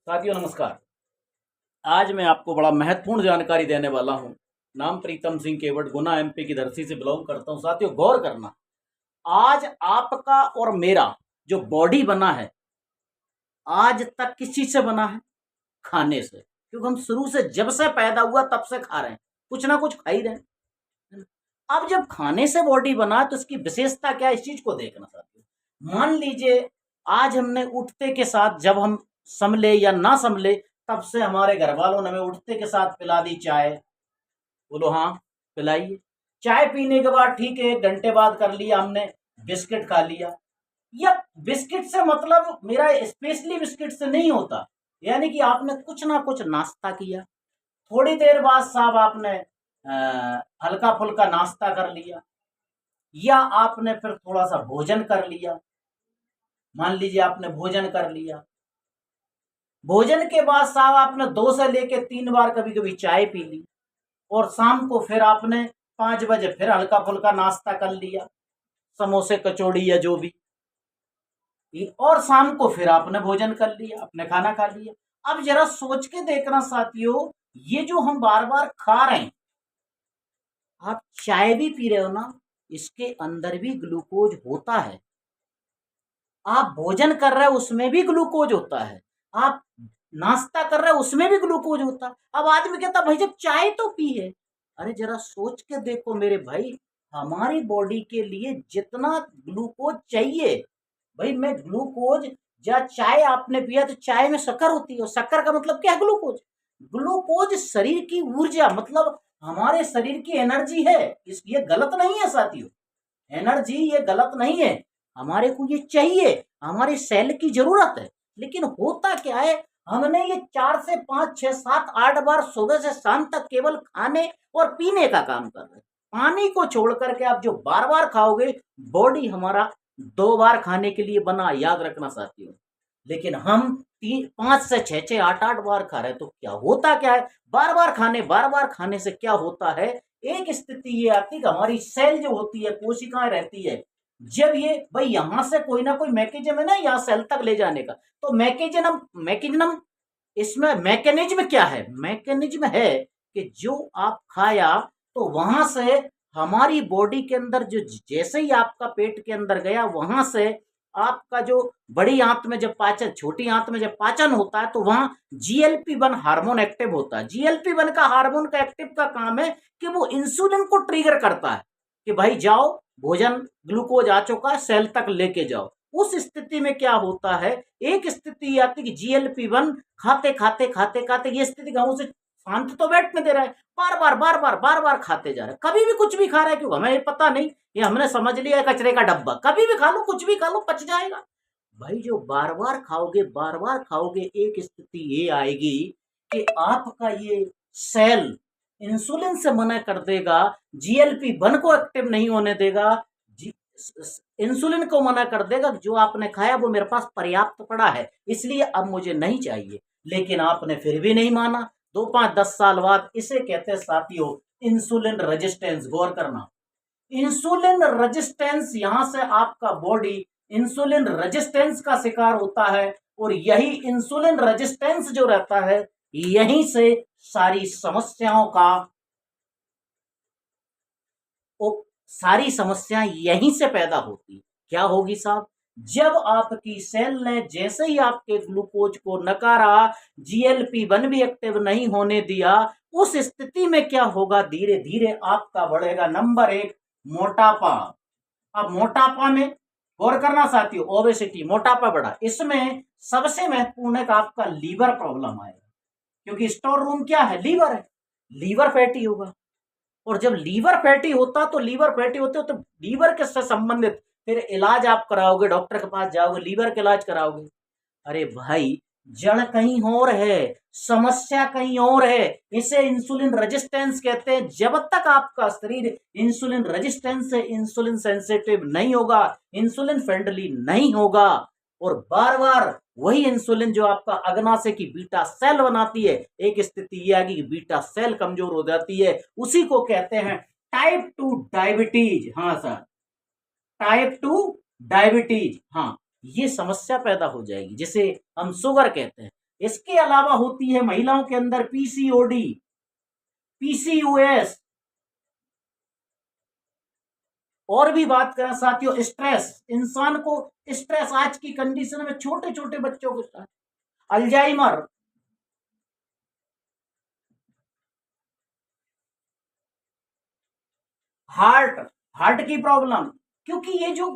साथियों नमस्कार। आज मैं आपको बड़ा महत्वपूर्ण जानकारी देने वाला हूं। नाम प्रीतम सिंह केवट, गुना एमपी की धरती से बिलोंग करता हूं। साथियों गौर करना, आज आपका और मेरा जो बॉडी बना है, आज तक किस चीज से बना है? खाने से। क्योंकि हम शुरू से जब से पैदा हुआ तब से खा रहे हैं, कुछ ना कुछ खा ही रहे हैं। अब जब खाने से बॉडी बना तो इसकी विशेषता क्या है, इस चीज को देखना। साथियों मान लीजिए आज हमने उठते के साथ, जब हम संभले या ना संभले, तब से हमारे घर वालों ने हमें उठते के साथ पिला दी चाय। बोलो हाँ, पिलाइए। चाय पीने के बाद ठीक है, 1 घंटे बाद कर लिया हमने बिस्किट खा लिया। या बिस्किट से मतलब मेरा स्पेशली बिस्किट से नहीं होता, यानी कि आपने कुछ ना कुछ नाश्ता किया, थोड़ी देर बाद साहब आपने हल्का फुल्का नाश्ता कर लिया, या आपने फिर थोड़ा सा भोजन कर लिया। मान लीजिए आपने भोजन कर लिया, भोजन के बाद साहब आपने 2 से लेके 3 बार कभी कभी चाय पी ली, और शाम को फिर आपने 5 बजे फिर हल्का फुल्का नाश्ता कर लिया, समोसे कचौड़ी या जो भी, और शाम को फिर आपने भोजन कर लिया, आपने खाना खा लिया। अब जरा सोच के देखना साथियों, ये जो हम बार बार खा रहे हैं, आप चाय भी पी रहे हो ना, इसके अंदर भी ग्लूकोज होता है। आप भोजन कर रहे हो उसमें भी ग्लूकोज होता है, आप नाश्ता कर रहे हो उसमें भी ग्लूकोज होता है। अब आदमी कहता भाई जब चाय तो पी है, अरे जरा सोच के देखो मेरे भाई, हमारी बॉडी के लिए जितना ग्लूकोज चाहिए, भाई मैं ग्लूकोज, या चाय आपने पिया तो चाय में शक्कर होती है, शक्कर का मतलब क्या है? ग्लूकोज। ग्लूकोज शरीर की ऊर्जा, मतलब हमारे शरीर की एनर्जी है। इस ये गलत नहीं है साथियों, एनर्जी ये गलत नहीं है, हमारे को ये चाहिए, हमारे सेल की जरूरत है। लेकिन होता क्या है, हमने ये 4 से 5 6 7 8 बार सुबह से शाम तक केवल खाने और पीने का काम कर रहे हैं। पानी को छोड़ करके आप जो बार बार खाओगे, बॉडी हमारा 2 बार खाने के लिए बना, याद रखना साथियों। लेकिन हम 5 से 6 6 8 8 बार खा रहे हैं, तो क्या होता क्या है? बार बार खाने से क्या होता है, एक स्थिति ये आती है कि हमारी सेल जो होती है, कोशिकाएं रहती है, जब ये भाई यहां से कोई ना कोई मैकेनिज्म है ना यहाँ सेल तक ले जाने का, तो मैकेनिज्म मैकेनिज्म इसमें मैकेनिज्म क्या है? मैकेनिज्म है कि जो आप खाया तो वहां से हमारी बॉडी के अंदर जो, जैसे ही आपका पेट के अंदर गया, वहां से आपका जो बड़ी आंत में जब पाचन, छोटी आंत में जब पाचन होता है, तो वहां GLP-1 हार्मोन एक्टिव होता है। GLP-1 का हार्मोन का एक्टिव का काम है कि वो इंसुलिन को ट्रिगर करता है कि भाई जाओ, भोजन ग्लूकोज आ चुका है, सेल तक लेके जाओ। उस स्थिति में क्या होता है, एक स्थिति आती है कि GLP-1 खाते खाते खाते खाते, ये स्थिति गाँव से शांत तो बैठने दे रहा है, बार बार खाते जा रहे हैं। कभी भी कुछ भी खा रहा है, क्यों हमें ये पता नहीं, ये हमने समझ लिया है कचरे का डब्बा, कभी भी खा लो, कुछ भी खा लो, पच जाएगा। भाई जो बार बार खाओगे, एक स्थिति ये आएगी कि आपका ये सेल इंसुलिन से मना कर देगा, GLP-1 को एक्टिव नहीं होने देगा, इंसुलिन को मना कर देगा, जो आपने खाया वो मेरे पास पर्याप्त पड़ा है, इसलिए अब मुझे नहीं चाहिए। लेकिन आपने फिर भी नहीं माना। 2 5 10 साल बाद इसे कहते हैं साथियों इंसुलिन रेजिस्टेंस। गौर करना, इंसुलिन रेजिस्टेंस, यहां से आपका बॉडी इंसुलिन रेजिस्टेंस का शिकार होता है, और यही इंसुलिन रेजिस्टेंस जो रहता है, यहीं से सारी समस्याओं का, सारी समस्याएं यहीं से पैदा होती। क्या होगी साहब? जब आपकी सेल ने जैसे ही आपके ग्लूकोज को नकारा, GLP-1 भी एक्टिव नहीं होने दिया, उस स्थिति में क्या होगा, धीरे धीरे आपका बढ़ेगा नंबर 1 मोटापा। अब मोटापा में गौर करना साथियों, ओबेसिटी, मोटापा बढ़ा, इसमें सबसे महत्वपूर्ण है कि आपका लीवर प्रॉब्लम आएगा, क्योंकि स्टोर रूम क्या है? लीवर है। लीवर फैटी होगा, और जब लीवर फैटी होता, तो लीवर फैटी होते हो तो लीवर के से संबंधित फिर इलाज आप कराओगे, डॉक्टर के पास जाओगे, लीवर का इलाज कराओगे। अरे भाई जड़ कहीं और है, समस्या कहीं और है। इसे इंसुलिन रेजिस्टेंस कहते हैं। जब तक आपका शरीर इंसुलिन रेजिस्टेंस से इंसुलिन सेंसिटिव नहीं होगा, इंसुलिन फ्रेंडली नहीं होगा, और बार बार वही इंसुलिन जो आपका अग्नाशय की बीटा सेल बनाती है, एक स्थिति यह आएगी कि बीटा सेल कमजोर हो जाती है, उसी को कहते हैं टाइप 2 डायबिटीज। हाँ सर, टाइप 2 डायबिटीज, हाँ, ये समस्या पैदा हो जाएगी, जिसे हम शुगर कहते हैं। इसके अलावा होती है महिलाओं के अंदर पीसीओडी, पीसीओएस, और भी बात करें साथियों स्ट्रेस, इंसान को स्ट्रेस आज की कंडीशन में छोटे छोटे बच्चों के साथ, अल्जाइमर, हार्ट, हार्ट की प्रॉब्लम, क्योंकि ये जो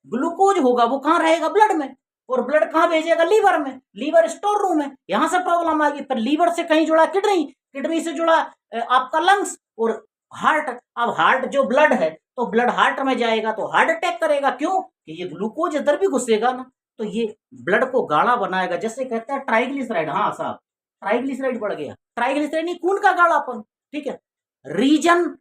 ग्लूकोज होगा वो कहां रहेगा, ब्लड में, और ब्लड कहां भेजेगा, लीवर में, लीवर स्टोर रूम है, यहां से प्रॉब्लम आ गई। पर लीवर से कहीं जुड़ा किडनी, किडनी से जुड़ा आपका लंग्स, और हार्ट। अब हार्ट जो ब्लड है तो ब्लड हार्ट में जाएगा तो हार्ट अटैक करेगा, क्यों कि ये ग्लूकोज इधर भी घुसेगा ना, तो ये ब्लड को गाढ़ा बनाएगा। जैसे कहते हैं ट्राइग्लिसराइड, हाँ साहब ट्राइग्लिसराइड बढ़ गया, ट्राइग्लिसराइड नहीं, खून का गाढ़ापन, ठीक है। रीजन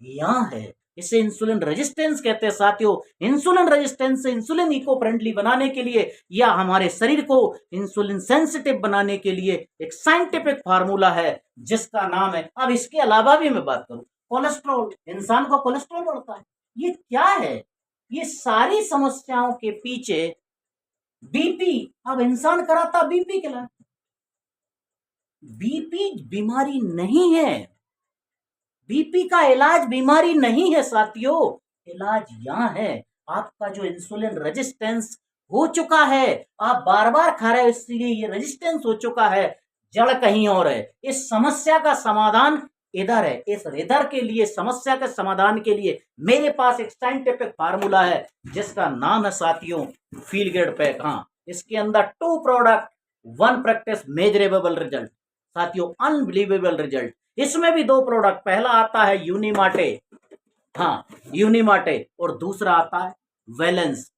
यहां है, इसे इंसुलिन रेजिस्टेंस कहते हैं साथियों। इंसुलिन रेजिस्टेंस से इंसुलिन इको फ्रेंडली बनाने के लिए या हमारे शरीर को इंसुलिन सेंसिटिव बनाने के लिए एक साइंटिफिक फार्मूला है जिसका नाम है, अब इसके अलावा भी मैं बात करूं, कोलेस्ट्रॉल, इंसान का कोलेस्ट्रॉल बढ़ता है, ये क्या है, ये सारी समस्याओं के पीछे बीपी, अब इंसान कराता बीपी के लिए, बीपी बीमारी नहीं है, बीपी का इलाज बीमारी नहीं है साथियों, इलाज यहां है आपका जो इंसुलिन रेजिस्टेंस हो चुका है, आप बार बार खा रहे हो इसलिए ये रेजिस्टेंस हो चुका है, जड़ कहीं और है। इस समस्या का समाधान इधर है, इस इधर के लिए समस्या के समाधान के लिए मेरे पास एक साइंटिफिक फार्मूला है जिसका नाम है साथियों फील पैक। हाँ, इसके अंदर 2 प्रोडक्ट 1 प्रैक्टिस मेजरेबल रिजल्ट, साथियों अनबिलीवेबल रिजल्ट। इसमें भी 2 प्रोडक्ट, पहला आता है यूनिमाटे, हाँ यूनिमाटे, और दूसरा आता है वैलेंस,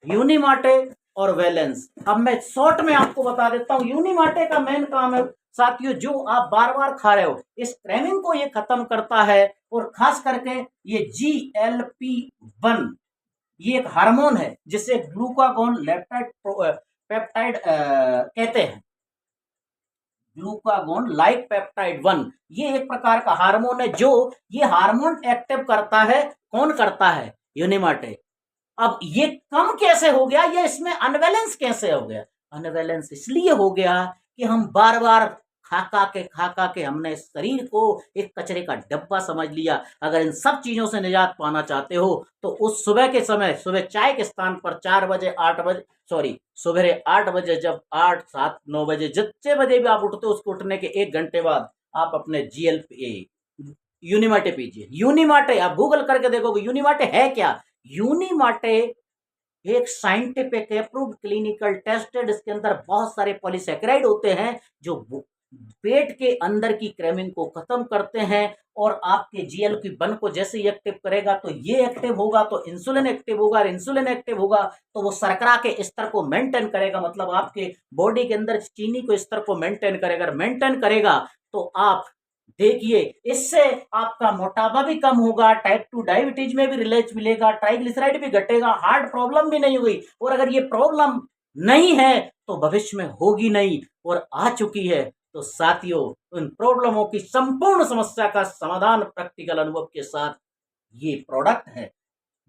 यूनिमाटे और वैलेंस। अब मैं शॉर्ट में आपको बता देता हूं, यूनिमाटे का मेन काम है साथियों, जो आप बार बार खा रहे हो इस क्रेमिंग को ये खत्म करता है, और खास करके ये GLP-1, ये एक हार्मोन है जिसे ग्लूकागोन लेप्टाइड पेप्टाइड कहते हैं, ग्लूकागोन लाइक पेप्टाइड 1, ये एक प्रकार का हार्मोन है, जो ये हार्मोन एक्टिव करता है, कौन करता है, यूनिमाटे। अब ये कम कैसे हो गया, ये इसमें अनबैलेंस कैसे हो गया, अनबैलेंस इसलिए हो गया कि हम बार बार खा के हमने शरीर को एक कचरे का डब्बा समझ लिया। अगर इन सब चीजों से निजात पाना चाहते हो तो उस सुबह के समय, सुबह चाय के स्थान पर 4 बजे 8 बजे, सॉरी सुबह 8 बजे, जब 8 7 9 बजे जितने बजे भी आप उठते हो उसको उठने के 1 घंटे बाद आप अपने GLP यूनिमाटे पीजिए। यूनिमाटे आप गूगल करके देखोगे यूनिमाटे है क्या, यूनिमाटे एक साइंटिफिक अप्रूव्ड क्लिनिकल टेस्टेड, इसके अंदर बहुत सारे पॉलीसैकेराइड होते हैं जो पेट के अंदर की क्रेमिंग को खत्म करते हैं, और आपके GLP-1 को जैसे ही एक्टिव करेगा तो ये एक्टिव होगा तो इंसुलिन एक्टिव होगा, और इंसुलिन एक्टिव होगा तो वो शर्करा के स्तर को मेंटेन करेगा, मतलब आपके बॉडी के अंदर चीनी को स्तर को मेंटेन करेगा, मेंटेन करेगा तो आप देखिए इससे आपका मोटापा भी कम होगा, टाइप 2 डायबिटीज में भी रिलीफ मिलेगा, ट्राइग्लिसराइड भी घटेगा, हार्ट प्रॉब्लम भी नहीं होगी, और अगर ये प्रॉब्लम नहीं है तो भविष्य में होगी नहीं, और आ चुकी है तो साथियों उन प्रॉब्लमों की संपूर्ण समस्या का समाधान प्रैक्टिकल अनुभव के साथ ये प्रोडक्ट है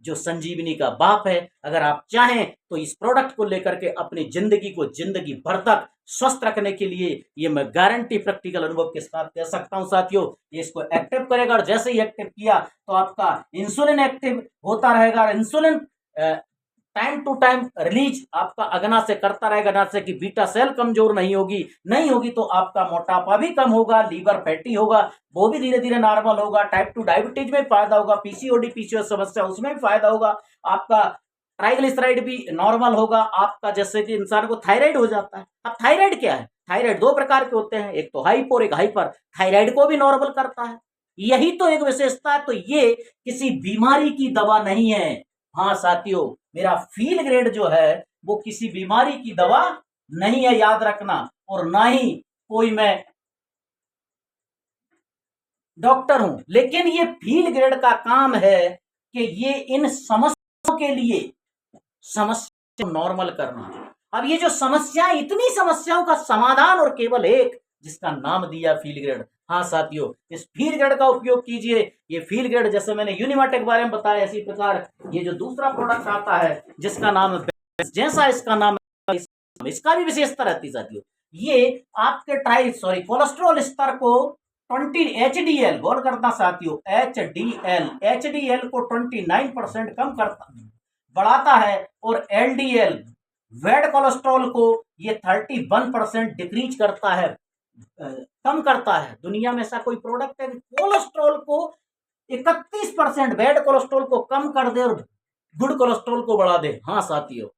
जो संजीवनी का बाप है। अगर आप चाहें तो इस प्रोडक्ट को लेकर के अपनी जिंदगी को जिंदगी भर तक स्वस्थ रखने के लिए ये मैं गारंटी प्रैक्टिकल अनुभव के साथ कह सकता हूं साथियों, ये इसको एक्टिव करेगा, और जैसे ही एक्टिव किया तो आपका इंसुलिन एक्टिव होता रहेगा, और insulin time to time release आपका अगना से करता रहेगा, ना से कि बीटा सेल कमजोर नहीं होगी, नहीं होगी तो आपका मोटापा भी कम होगा, लीवर फैटी होगा वो भी धीरे धीरे नॉर्मल होगा, टाइप 2 डायबिटीज में फायदा होगा, पीसीओडी पीसीओएस समस्या उसमें भी फायदा होगा, आपका ट्राइग्लिसराइड भी नॉर्मल होगा, आपका जैसे कि इंसान को थायराइड हो जाता है। अब थायराइड क्या है, थायराइड 2 प्रकार के होते हैं, एक तो हाइपो और एक हाइपर, थायराइड को भी नॉर्मल करता है, यही तो एक विशेषता है। तो ये किसी बीमारी की दवा नहीं है, हाँ साथियों मेरा फील ग्रेड जो है वो किसी बीमारी की दवा नहीं है, याद रखना, और ना ही कोई मैं डॉक्टर हूं, लेकिन ये फील ग्रेड का काम है कि ये इन समस्याओं के लिए समस्या को नॉर्मल करना। अब ये जो समस्या, इतनी समस्याओं का समाधान और केवल एक जिसका नाम दिया फील ग्रेड। हाँ साथियों इस फील ग्रेड का उपयोग कीजिए, ये फील ग्रेड जैसे मैंने यूनिमाटे के बारे में बताया, इसी प्रकार ये जो दूसरा प्रोडक्ट आता है जिसका नाम है, जैसा इसका नाम है इसका भी विशेषता रहती है साथियों, ये आपके कोलेस्ट्रॉल स्तर को 20 HDL, गौर करना साथियों, HDL को 29% कम करता बढ़ाता है, और LDL बैड कोलेस्ट्रॉल को ये 31% डिक्रीज करता है, कम करता है। दुनिया में ऐसा कोई प्रोडक्ट है कोलेस्ट्रॉल को 31% बैड कोलेस्ट्रॉल को कम कर दे और गुड कोलेस्ट्रॉल को बढ़ा दे? हाँ साथियों,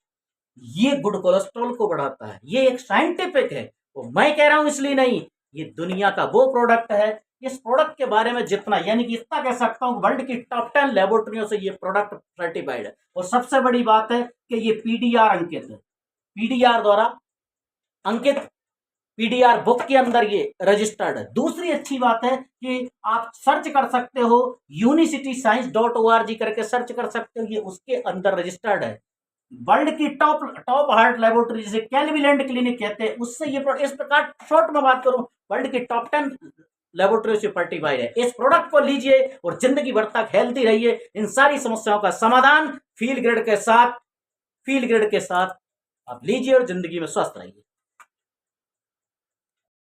ये गुड कोलेस्ट्रॉल को बढ़ाता है। ये एक साइंटिफिक है, वो मैं कह रहा हूं इसलिए नहीं, ये दुनिया का वो प्रोडक्ट है। इस प्रोडक्ट के बारे में जितना, यानी कि इतना कह सकता हूं, वर्ल्ड की टॉप 10 लेबोरेटरियों से ये प्रोडक्ट सर्टिफाइड है। और सबसे बड़ी बात है कि ये पीडीआर अंकित है, पीडीआर द्वारा अंकित, पीडीआर बुक के अंदर ये रजिस्टर्ड है। दूसरी अच्छी बात है कि आप सर्च कर सकते हो, UniCityScience.org करके सर्च कर सकते हो, ये उसके अंदर रजिस्टर्ड है। वर्ल्ड की टॉप हार्ट लेबोरेटरी जिसे कैलविलैंड क्लिनिक कहते हैं, उससे ये इस प्रकार शॉर्ट में बात करूं, वर्ल्ड की टॉप 10 लेबोरेटरी से सर्टिफाइड है। इस प्रोडक्ट को लीजिए और जिंदगी भर तक हेल्थी रहिए। इन सारी समस्याओं का समाधान फील ग्रेड के साथ आप लीजिए और जिंदगी में स्वस्थ रहिए।